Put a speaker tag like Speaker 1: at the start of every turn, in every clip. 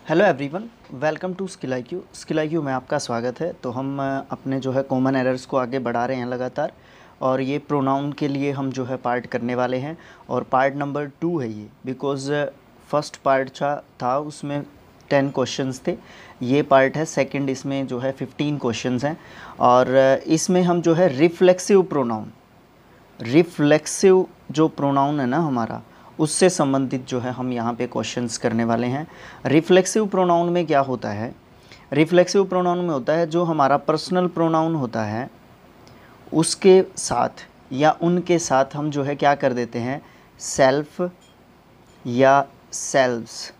Speaker 1: Hello everyone, welcome to skill I Q में आपका स्वागत है। तो हम अपने जो है कॉमन एरर्स को आगे बढ़ा रहे हैं लगातार, और ये प्रोनाउन के लिए हम जो है पार्ट करने वाले हैं। और पार्ट नंबर 2 है ये, बिकॉज़ फर्स्ट पार्ट था उसमें 10 क्वेश्चंस थे। ये पार्ट है सेकंड, इसमें जो है 15 क्वेश्चंस हैं। और इसमें हम जो है रिफ्लेक्सिव जो प्रोनाउन है ना हमारा, उससे संबंधित जो है हम यहाँ पे क्वेश्चंस करने वाले हैं। रिफ्लेक्सिव प्रोनाउन में क्या होता है? रिफ्लेक्सिव प्रोनाउन में होता है जो हमारा पर्सनल प्रोनाउन होता है उसके साथ या उनके साथ हम जो है क्या कर देते हैं, सेल्फ या सेल्व्स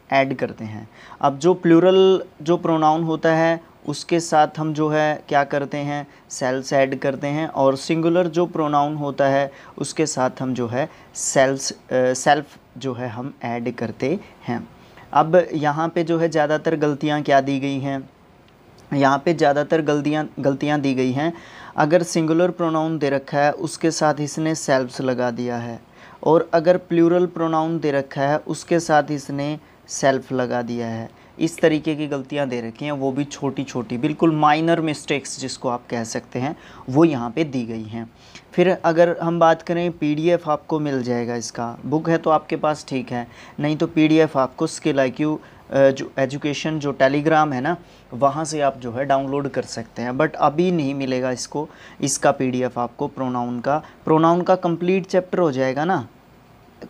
Speaker 1: ऐड करते हैं। अब जो प्लूरल जो प्रोनाउन होता है उसके साथ हम जो है क्या करते हैं, सेल्स ऐड करते हैं, और सिंगुलर जो प्रोनाउन होता है उसके साथ हम जो है सेल्फ जो है हम ऐड करते हैं। अब यहाँ पे जो है ज़्यादातर गलतियाँ क्या दी गई हैं, यहाँ पे ज़्यादातर गलतियाँ दी गई हैं। अगर सिंगुलर प्रोनाउन दे रखा है उसके साथ इसने सेल्फ्स लगा दिया है, और अगर प्लूरल प्रोनाउन दे रखा है उसके साथ इसने सेल्फ लगा दिया है। इस तरीके की गलतियां दे रखी हैं, वो भी छोटी छोटी, बिल्कुल माइनर मिस्टेक्स जिसको आप कह सकते हैं, वो यहाँ पे दी गई हैं। फिर अगर हम बात करें, पीडीएफ आपको मिल जाएगा इसका। बुक है तो आपके पास ठीक है, नहीं तो पीडीएफ आपको स्किल आईक्यू जो एजुकेशन जो टेलीग्राम है ना, वहाँ से आप जो है डाउनलोड कर सकते हैं। बट अभी नहीं मिलेगा इसका पीडीएफ आपको। प्रोनाउन का कंप्लीट चैप्टर हो जाएगा ना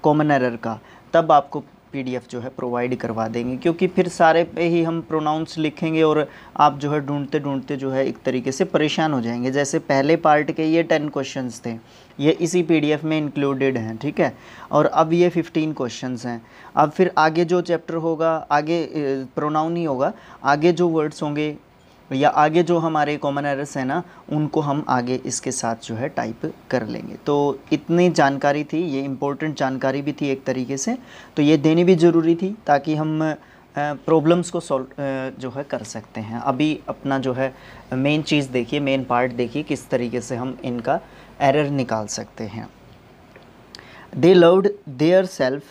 Speaker 1: कॉमन एरर का, तब आपको पीडीएफ जो है प्रोवाइड करवा देंगे, क्योंकि फिर सारे पे ही हम प्रोनाउंस लिखेंगे और आप जो है ढूंढते ढूंढते जो है एक तरीके से परेशान हो जाएंगे। जैसे पहले पार्ट के ये 10 क्वेश्चंस थे, ये इसी पीडीएफ में इंक्लूडेड हैं, ठीक है। और अब ये 15 क्वेश्चंस हैं। अब फिर आगे जो चैप्टर होगा, आगे प्रोनाउन ही होगा, आगे जो वर्ड्स होंगे या आगे जो हमारे कॉमन एरर्स हैं ना, उनको हम आगे इसके साथ जो है टाइप कर लेंगे। तो इतनी जानकारी थी, ये इम्पोर्टेंट जानकारी भी थी एक तरीके से, तो ये देनी भी ज़रूरी थी ताकि हम प्रॉब्लम्स को सॉल्व जो है कर सकते हैं। अभी अपना जो है मेन चीज़ देखिए, मेन पार्ट देखिए, किस तरीके से हम इनका एरर निकाल सकते हैं। They loved their self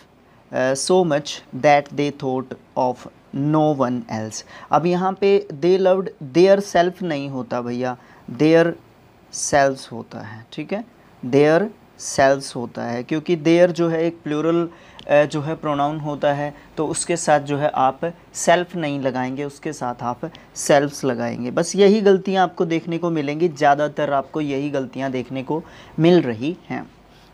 Speaker 1: so much that they thought of no one else। अब यहाँ पे they loved their self नहीं होता भैया, their selves होता है, ठीक है। their selves होता है, क्योंकि their जो है एक प्लूरल जो है प्रोनाउन होता है, तो उसके साथ जो है आप सेल्फ नहीं लगाएंगे, उसके साथ आप सेल्फ्स लगाएंगे। बस यही गलतियाँ आपको देखने को मिलेंगी, ज़्यादातर आपको यही गलतियाँ देखने को मिल रही हैं।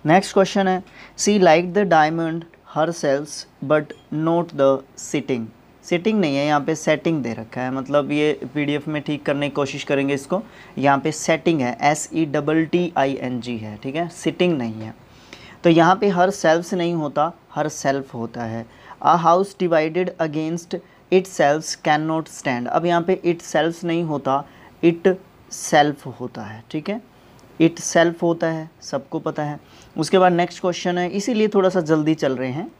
Speaker 1: नेक्स्ट क्वेश्चन है, she like the diamond her sales but not the sitting. Sitting नहीं है, यहाँ पे सेटिंग दे रखा है, मतलब ये पीडीएफ में ठीक करने की कोशिश करेंगे इसको। यहाँ पे सेटिंग है, SETTING है, ठीक है, सिटिंग नहीं है। तो यहाँ पे हर सेल्फ्स नहीं होता, हर सेल्फ होता है। A house divided against it selfs can not stand. अब यहाँ पे इट सेल्फ्स नहीं होता, इट सेल्फ होता है, ठीक है, इट सेल्फ होता है, सबको पता है। उसके बाद नेक्स्ट क्वेश्चन है, इसीलिए थोड़ा सा जल्दी चल रहे हैं,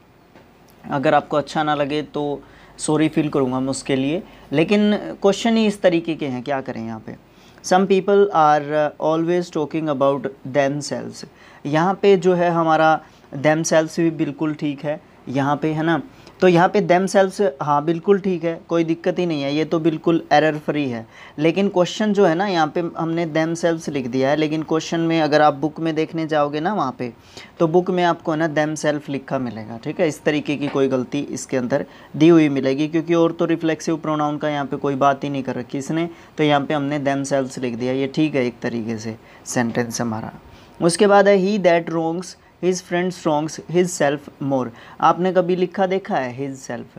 Speaker 1: अगर आपको अच्छा ना लगे तो सॉरी फील करूँगा मैं उसके लिए, लेकिन क्वेश्चन ही इस तरीके के हैं, क्या करें। यहाँ पे some people are always talking about themselves. यहाँ पे जो है हमारा देम सेल्व्स भी बिल्कुल ठीक है यहाँ पे, है ना। तो यहाँ पे देम सेल्व्स, हाँ बिल्कुल ठीक है, कोई दिक्कत ही नहीं है, ये तो बिल्कुल एरर फ्री है। लेकिन क्वेश्चन जो है ना, यहाँ पे हमने देम सेल्व्स लिख दिया है, लेकिन क्वेश्चन में अगर आप बुक में देखने जाओगे ना वहाँ पे, तो बुक में आपको ना देम सेल्फ लिखा मिलेगा, ठीक है। इस तरीके की कोई गलती इसके अंदर दी हुई मिलेगी, क्योंकि और तो रिफ्लेक्सिव प्रोनाउन का यहाँ पे कोई बात ही नहीं कर रखी इसने, तो यहाँ पे हमने देम सेल्व्स लिख दिया, ये ठीक है एक तरीके से सेंटेंस हमारा। उसके बाद है he that wrongs his friends wrongs his self more. आपने कभी लिखा देखा है हिज सेल्फ?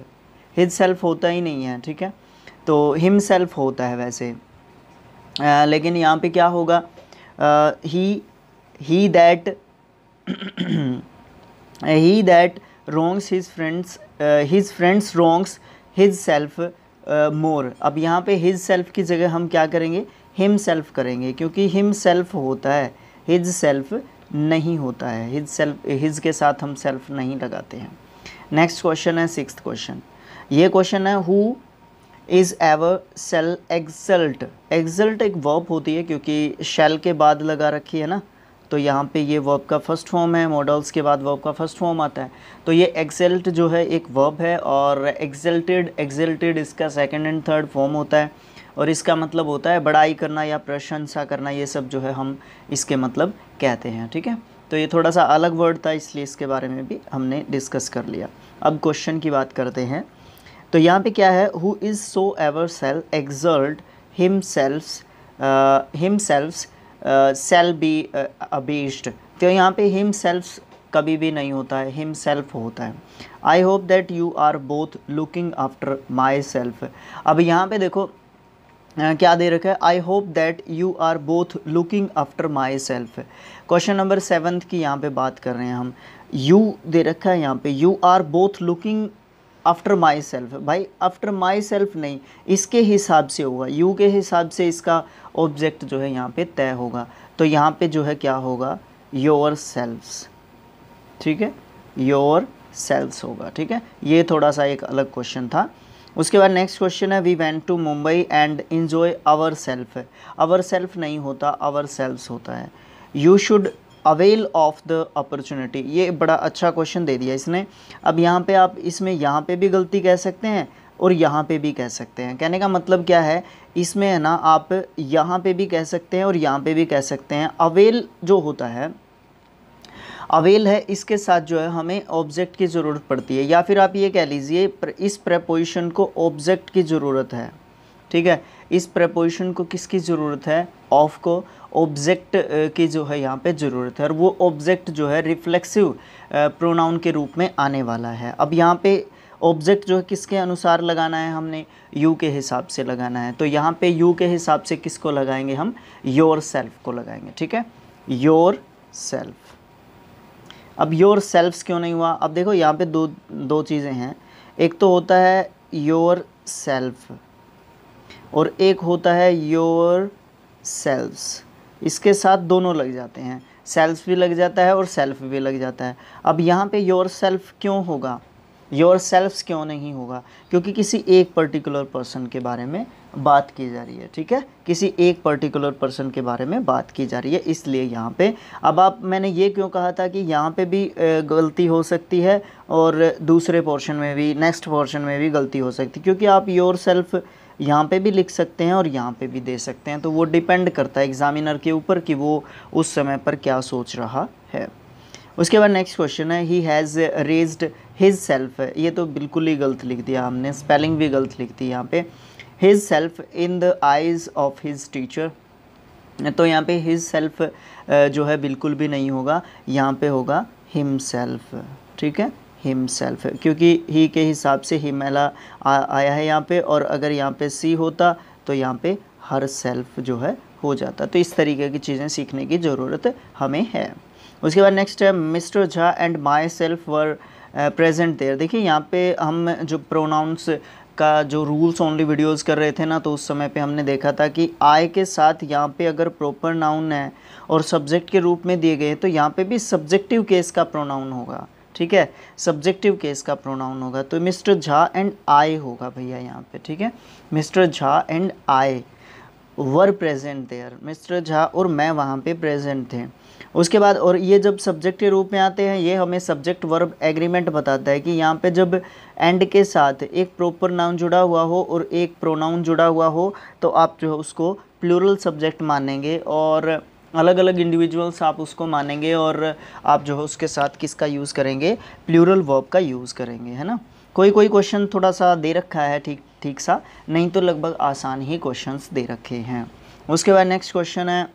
Speaker 1: हिज सेल्फ होता ही नहीं है, ठीक है, तो हिम सेल्फ होता है वैसे। लेकिन यहाँ पे क्या होगा, he that he that wrongs his friends wrongs his self more. अब यहाँ पे हिज सेल्फ की जगह हम क्या करेंगे, हिम सेल्फ करेंगे, क्योंकि हिम सेल्फ होता है, हिज सेल्फ नहीं होता है। हिज के साथ हम सेल्फ नहीं लगाते हैं। नेक्स्ट क्वेश्चन है, 6th क्वेश्चन। ये क्वेश्चन है, who is ever sell exalt. Exalt एक वर्ब होती है, क्योंकि शेल के बाद लगा रखी है ना, तो यहाँ पे ये वर्ब का फर्स्ट फॉर्म है, मॉडल्स के बाद वर्ब का फर्स्ट फॉर्म आता है। तो ये एक्सेल्ट जो है एक वर्ब है और एक्सेल्टेड इसका सेकंड एंड थर्ड फॉर्म होता है और इसका मतलब होता है बड़ाई करना या प्रशंसा करना, ये सब जो है हम इसके मतलब कहते हैं। ठीक है, तो ये थोड़ा सा अलग वर्ड था इसलिए इसके बारे में भी हमने डिस्कस कर लिया। अब क्वेश्चन की बात करते हैं। तो यहाँ पे क्या है, who is so ever shall exalt himselfs shall be abased. तो यहाँ पे हिमसेल्फ्स कभी भी नहीं होता है, हिमसेल्फ होता है। I hope that you are both looking after my self. अब यहाँ पे देखो क्या दे रखा है, I hope that you are both looking after my self. Question number 7 की यहाँ पे बात कर रहे हैं हम। यू दे रखा है यहाँ पे, you are both looking after my self. भाई आफ्टर माई सेल्फ नहीं, इसके हिसाब से होगा, यू के हिसाब से इसका ऑब्जेक्ट जो है यहाँ पे तय होगा। तो यहाँ पे जो है क्या होगा, योर सेल्फ्स। ठीक है, योर सेल्फ्स होगा। ठीक है, ये थोड़ा सा एक अलग क्वेश्चन था। उसके बाद नेक्स्ट क्वेश्चन है, we went to Mumbai and enjoy our self. Our self नहीं होता, आवर सेल्फ्स होता है। You should avail of the opportunity. ये बड़ा अच्छा क्वेश्चन दे दिया इसने। अब यहाँ पे आप इसमें यहाँ पे भी गलती कह सकते हैं और यहाँ पे भी कह सकते हैं। कहने का मतलब क्या है, इसमें है ना आप यहाँ पे भी कह सकते हैं और यहाँ पे भी कह सकते हैं। अवेल जो होता है, अवेल है, इसके साथ जो है हमें ऑब्जेक्ट की ज़रूरत पड़ती है, या फिर आप ये कह लीजिए इस प्रेपोजिशन को ऑब्जेक्ट की ज़रूरत है। ठीक है, इस प्रेपोजिशन को किसकी ज़रूरत है, ऑफ को, ऑब्जेक्ट की जो है यहाँ पे ज़रूरत है। और वो ऑब्जेक्ट जो है रिफ्लेक्सिव प्रोनाउन के रूप में आने वाला है। अब यहाँ पे ऑब्जेक्ट जो है किसके अनुसार लगाना है, हमने यू के हिसाब से लगाना है। तो यहाँ पे यू के हिसाब से किसको लगाएंगे हम, योर सेल्फ को लगाएंगे। ठीक है, योर सेल्फ। अब योर सेल्फ्स क्यों नहीं हुआ, अब देखो यहाँ पे दो चीज़ें हैं। एक तो होता है योर सेल्फ और एक होता है योर सेल्फ्स। इसके साथ दोनों लग जाते हैं, सेल्फ भी लग जाता है और सेल्फ भी लग जाता है। अब यहाँ पे योर सेल्फ क्यों होगा, योर सेल्फ्स क्यों नहीं होगा, क्योंकि किसी एक पर्टिकुलर पर्सन के बारे में बात की जा रही है। ठीक है, किसी एक पर्टिकुलर पर्सन के बारे में बात की जा रही है, इसलिए यहाँ पे। अब मैंने ये क्यों कहा था कि यहाँ पे भी गलती हो सकती है और दूसरे पोर्शन में भी, नेक्स्ट पोर्शन में भी गलती हो सकती है, क्योंकि आप योर सेल्फ यहाँ पे भी लिख सकते हैं और यहाँ पे भी दे सकते हैं। तो वो डिपेंड करता है एग्जामिनर के ऊपर कि वो उस समय पर क्या सोच रहा है। उसके बाद नेक्स्ट क्वेश्चन है, he has raised his self. ये तो बिल्कुल ही गलत लिख दिया हमने, स्पेलिंग भी गलत लिख दी यहाँ पे। His self in the eyes of his teacher. तो यहाँ पे हिज सेल्फ जो है बिल्कुल भी नहीं होगा, यहाँ पे होगा हिमसेल्फ। ठीक है, हिमसेल्फ, क्योंकि ही के हिसाब से हिमेला आया है यहाँ पे, और अगर यहाँ पे सी होता तो यहाँ पे हर सेल्फ जो है हो जाता। तो इस तरीके की चीज़ें सीखने की ज़रूरत हमें है। उसके बाद नेक्स्ट है, mister Jha and my self were present there. देखिए यहाँ पे हम जो प्रोनाउंस का जो रूल्स ओनली वीडियोस कर रहे थे ना, तो उस समय पे हमने देखा था कि आई के साथ यहाँ पे अगर प्रॉपर नाउन है और सब्जेक्ट के रूप में दिए गए तो यहाँ पे भी सब्जेक्टिव केस का प्रोनाउन होगा। ठीक है, सब्जेक्टिव केस का प्रोनाउन होगा। तो मिस्टर झा एंड आई होगा भैया यहाँ पे। ठीक है, mister Jha and I were present there. Mister Jha और मैं वहाँ पे प्रेजेंट थे। उसके बाद, और ये जब सब्जेक्ट के रूप में आते हैं, ये हमें सब्जेक्ट वर्ब एग्रीमेंट बताता है कि यहाँ पे जब एंड के साथ एक प्रॉपर नाउन जुड़ा हुआ हो और एक प्रोनाउन जुड़ा हुआ हो तो आप जो है उसको प्लूरल सब्जेक्ट मानेंगे, और अलग अलग इंडिविजुअल्स आप उसको मानेंगे, और आप जो है उसके साथ किसका यूज़ करेंगे, प्लूरल वर्ब का यूज़ करेंगे, है ना। कोई क्वेश्चन थोड़ा सा दे रखा है ठीक सा, नहीं तो लगभग आसान ही क्वेश्चंस दे रखे हैं। उसके बाद नेक्स्ट क्वेश्चन है,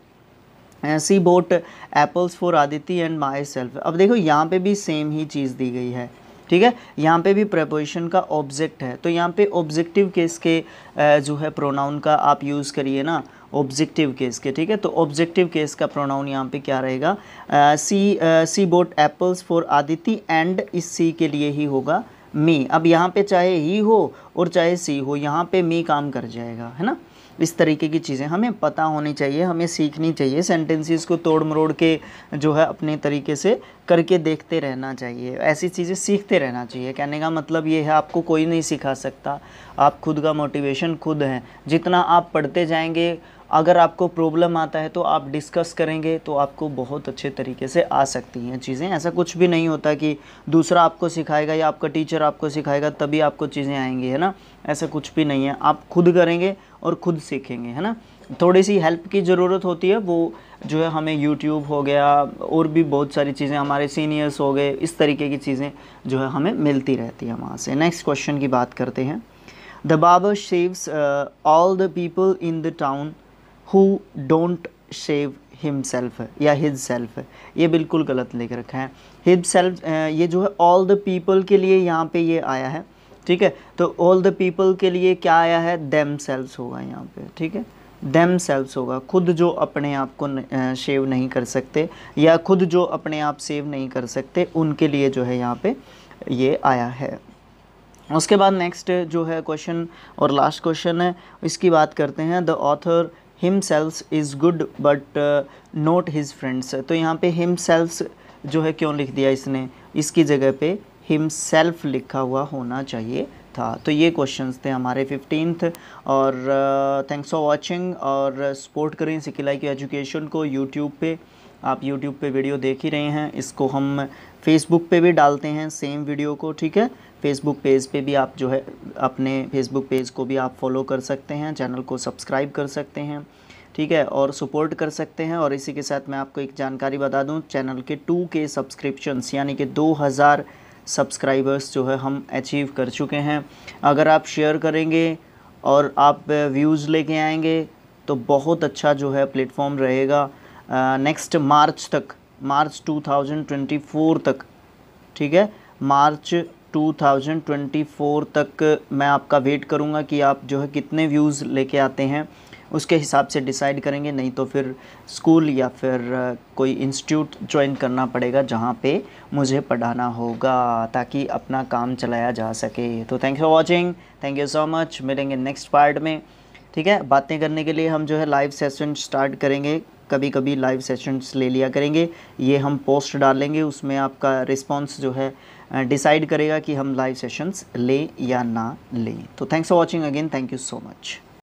Speaker 1: she bought apples for Aditi and my self. अब देखो यहाँ पे भी सेम ही चीज़ दी गई है। ठीक है, यहाँ पे भी प्रेपोजिशन का ऑब्जेक्ट है, तो यहाँ पे ऑब्जेक्टिव केस के जो है प्रोनाउन का आप यूज़ करिए ना, ऑब्जेक्टिव केस के। ठीक है, तो ऑब्जेक्टिव केस का प्रोनाउन यहाँ पे क्या रहेगा, she bought apples for Aditi, and इस सी के लिए ही होगा मी। अब यहाँ पे चाहे ही हो और चाहे सी हो, यहाँ पे मी काम कर जाएगा, है ना। इस तरीके की चीज़ें हमें पता होनी चाहिए, हमें सीखनी चाहिए। सेंटेंसेस को तोड़ मरोड़ के जो है अपने तरीके से करके देखते रहना चाहिए, ऐसी चीज़ें सीखते रहना चाहिए। कहने का मतलब ये है, आपको कोई नहीं सिखा सकता, आप खुद का मोटिवेशन खुद हैं। जितना आप पढ़ते जाएंगे अगर आपको प्रॉब्लम आता है तो आप डिस्कस करेंगे तो आपको बहुत अच्छे तरीके से आ सकती हैं चीज़ें। ऐसा कुछ भी नहीं होता कि दूसरा आपको सिखाएगा या आपका टीचर आपको सिखाएगा तभी आपको चीज़ें आएंगी, है ना। ऐसा कुछ भी नहीं है, आप खुद करेंगे और खुद सीखेंगे, है ना। थोड़ी सी हेल्प की ज़रूरत होती है, वो जो है हमें यूट्यूब हो गया और भी बहुत सारी चीज़ें, हमारे सीनियर्स हो गए, इस तरीके की चीज़ें जो है हमें मिलती रहती है वहाँ से। नेक्स्ट क्वेश्चन की बात करते हैं। The barber shaves all the people in the town who don't shave himself या हिज सेल्फ। ये बिल्कुल गलत लिख रखा है। हिज सेल्फ ये जो है ऑल द पीपल के लिए यहाँ पे ये आया है, ठीक है। तो ऑल द पीपल के लिए क्या आया है, देम सेल्व्स होगा यहाँ पे, ठीक है। देम सेल्व्स होगा, खुद जो अपने आप को शेव नहीं कर सकते या खुद जो अपने आप सेव नहीं कर सकते उनके लिए जो है यहाँ पे ये आया है। उसके बाद नेक्स्ट जो है क्वेश्चन और लास्ट क्वेश्चन है, इसकी बात करते हैं। The author himself is good but not his friends. तो यहाँ पे हिमसेल्फ जो है क्यों लिख दिया इसने, इसकी जगह पे हिमसेल्फ लिखा हुआ होना चाहिए था। तो ये क्वेश्चंस थे हमारे 15th। और थैंक्स फॉर वाचिंग, और सपोर्ट करें सिक्की लाइक एजुकेशन को यूट्यूब पे। आप यूट्यूब पे वीडियो देख ही रहे हैं, इसको हम फेसबुक पे भी डालते हैं सेम वीडियो को, ठीक है। फेसबुक पेज पे भी आप जो है अपने फेसबुक पेज को भी आप फॉलो कर सकते हैं, चैनल को सब्सक्राइब कर सकते हैं, ठीक है, और सपोर्ट कर सकते हैं। और इसी के साथ मैं आपको एक जानकारी बता दूं, चैनल के 2K सब्सक्रिप्शंस यानी कि 2000 सब्सक्राइबर्स जो है हम अचीव कर चुके हैं। अगर आप शेयर करेंगे और आप व्यूज़ लेके आएंगे तो बहुत अच्छा जो है प्लेटफॉर्म रहेगा नेक्स्ट मार्च तक, मार्च 2024 तक, ठीक है। मार्च 2024 तक मैं आपका वेट करूंगा कि आप जो है कितने व्यूज़ लेके आते हैं, उसके हिसाब से डिसाइड करेंगे। नहीं तो फिर स्कूल या फिर कोई इंस्टीट्यूट ज्वाइन करना पड़ेगा जहाँ पे मुझे पढ़ाना होगा ताकि अपना काम चलाया जा सके। तो thank you for watching, thank you so much. मिलेंगे नेक्स्ट पार्ट में, ठीक है। बातें करने के लिए हम जो है लाइव सेशन स्टार्ट करेंगे, कभी कभी लाइव सेशंस ले लिया करेंगे। ये हम पोस्ट डालेंगे, उसमें आपका रिस्पांस जो है डिसाइड करेगा कि हम लाइव सेशंस लें या ना लें। तो thanks for watching again, thank you so much.